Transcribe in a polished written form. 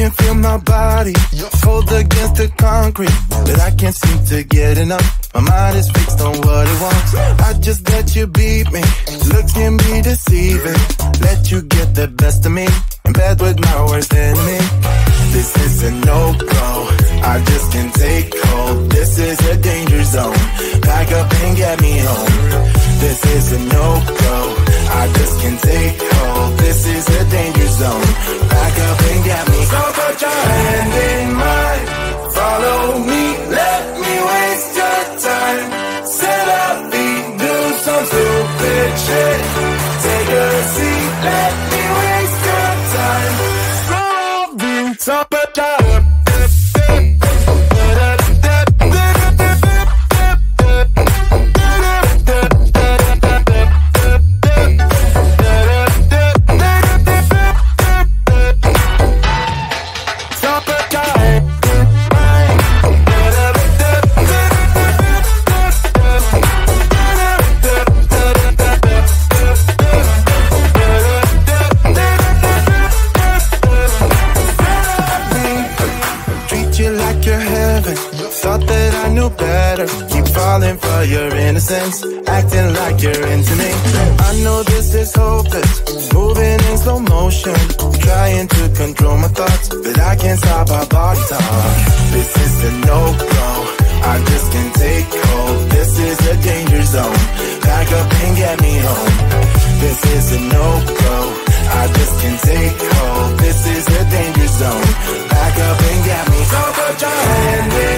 can feel my body cold against the concrete, but I can't seem to get enough. My mind is fixed on what it wants. I just let you beat me. Looks can be deceiving. Let you get the best of me in bed with my worst enemy. This is a no-go. I just can't take hold. This is a danger zone. Pack up and get me home. This is a no-go. I just can't take hold. This is a danger zone. Back up and get me. So put your hand in mine. Follow me. Let me waste your time. Set up feet. Do some stupid shit. Take a seat. Let me waste your time. So put your for your innocence, acting like you're into me. I know this is hopeless, moving in slow motion, trying to control my thoughts, but I can't stop our body talk. This is a no-go, I just can't take hold. This is a danger zone, pack up and get me home. This is a no-go, I just can't take hold. This is a danger zone, pack up and get me. So put your hand in